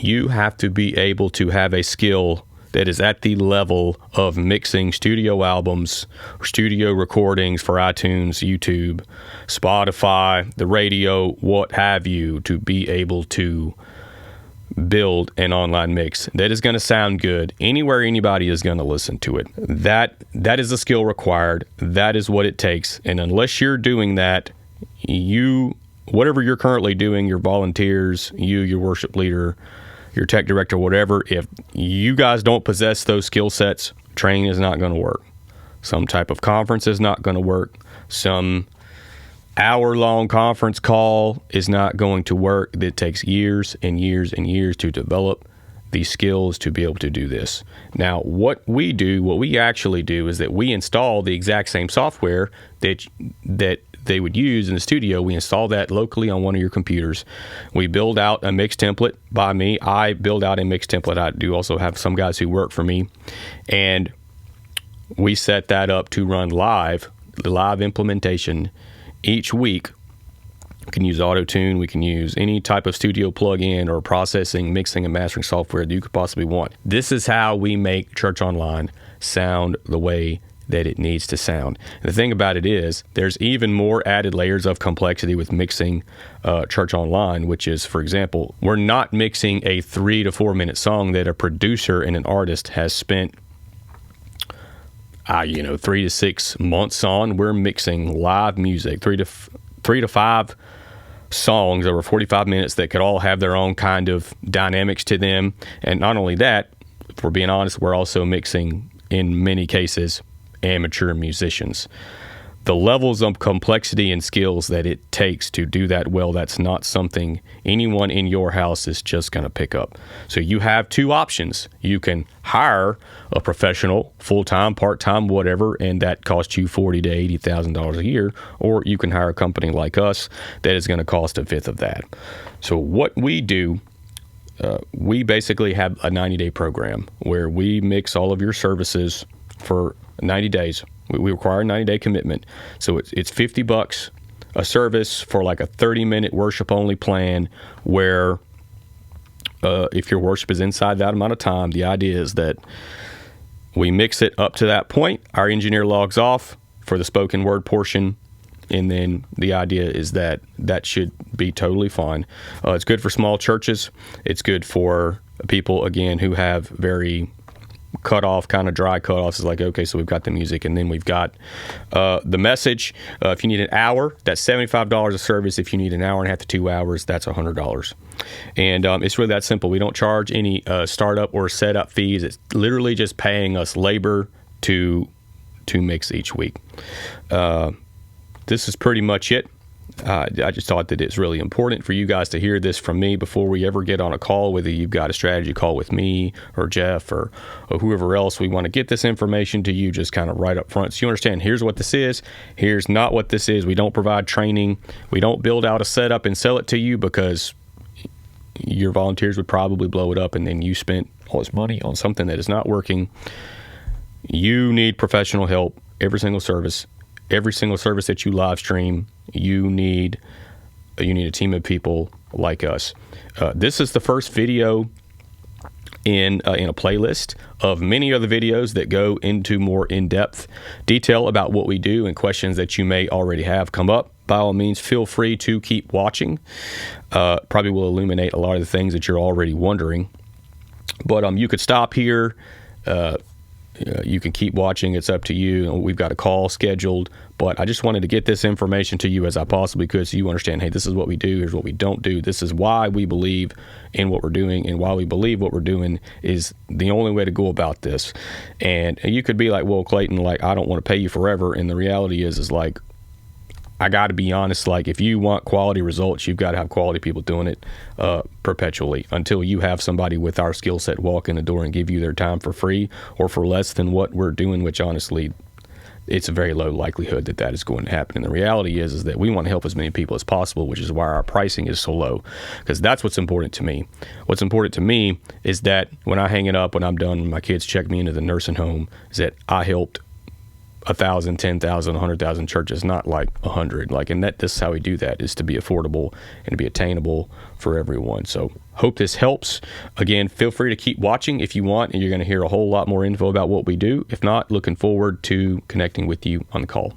you have to be able to have a skill that is at the level of mixing studio albums, studio recordings for iTunes, YouTube, Spotify, the radio, what have you, to be able to build an online mix that is going to sound good anywhere anybody is going to listen to it. That is a skill required. That is what it takes. And unless you're doing that, whatever you're currently doing, your volunteers, your worship leader, your tech director, whatever, if you guys don't possess those skill sets, training is not going to work. Some type of conference is not going to work. Some hour-long conference call is not going to work. It takes years and years and years to develop these skills to be able to do this. Now, what we actually do is that we install the exact same software that they would use in the studio. We install that locally on one of your computers. We build out a mix template by me. I build out a mix template. I do also have some guys who work for me. And we set that up to run live, the live implementation each week. We can use Auto-Tune. We can use any type of studio plugin or processing, mixing, and mastering software that you could possibly want. This is how we make Church Online sound the way that it needs to sound. And the thing about it is, there's even more added layers of complexity with mixing Church Online, which is, for example, we're not mixing a 3 to 4 minute song that a producer and an artist has spent 3 to 6 months on. We're mixing live music, 3 to 5 songs over 45 minutes that could all have their own kind of dynamics to them. And not only that, if we're being honest, we're also mixing, in many cases, amateur musicians. The levels of complexity and skills that it takes to do that well, that's not something anyone in your house is just going to pick up. So you have two options. You can hire a professional, full-time, part-time, whatever, and that costs you $40,000 to $80,000 a year, or you can hire a company like us that is going to cost a fifth of that. So what we do, we basically have a 90-day program where we mix all of your services for 90 days. We require a 90-day commitment. So it's $50 a service for like a 30-minute worship-only plan where if your worship is inside that amount of time, the idea is that we mix it up to that point. Our engineer logs off for the spoken word portion, and then the idea is that that should be totally fine. It's good for small churches. It's good for people, again, who have very cutoff, kind of dry cutoffs. Is like, okay, so we've got the music, and then we've got the message. If you need an hour, that's $75 a service. If you need an hour and a half to 2 hours, that's $100. And it's really that simple. We don't charge any startup or setup fees. It's literally just paying us labor to mix each week. This is pretty much it. I just thought that it's really important for you guys to hear this from me before we ever get on a call, whether you've got a strategy call with me or Jeff or whoever else. We want to get this information to you just kind of right up front, so you understand, here's what this is, here's not what this is. We don't provide training. We don't build out a setup and sell it to you, because your volunteers would probably blow it up, and then you spent all this money on something that is not working. You need professional help every single service. Every single service that you live stream, you need a team of people like us. This is the first video in a playlist of many other videos that go into more in-depth detail about what we do, and questions that you may already have come up. By all means, feel free to keep watching. Probably will illuminate a lot of the things that you're already wondering. But you could stop here. You can keep watching. It's up to you. We've got a call scheduled, but I just wanted to get this information to you as I possibly could, so you understand, hey, this is what we do. Here's what we don't do. This is why we believe in what we're doing, and why we believe what we're doing is the only way to go about this. And you could be like, well, Clayton, like, I don't want to pay you forever. And the reality is like, I got to be honest, like, if you want quality results, you've got to have quality people doing it perpetually, until you have somebody with our skill set walk in the door and give you their time for free or for less than what we're doing, which honestly, it's a very low likelihood that is going to happen. And the reality is that we want to help as many people as possible, which is why our pricing is so low, because that's what's important to me. What's important to me is that when I hang it up, when I'm done, when my kids check me into the nursing home, is that I helped 1,000, 10,000, 100,000 churches, not like 100. Like, and this is how we do that, is to be affordable and to be attainable for everyone. So hope this helps. Again, feel free to keep watching if you want, and you're going to hear a whole lot more info about what we do. If not, looking forward to connecting with you on the call.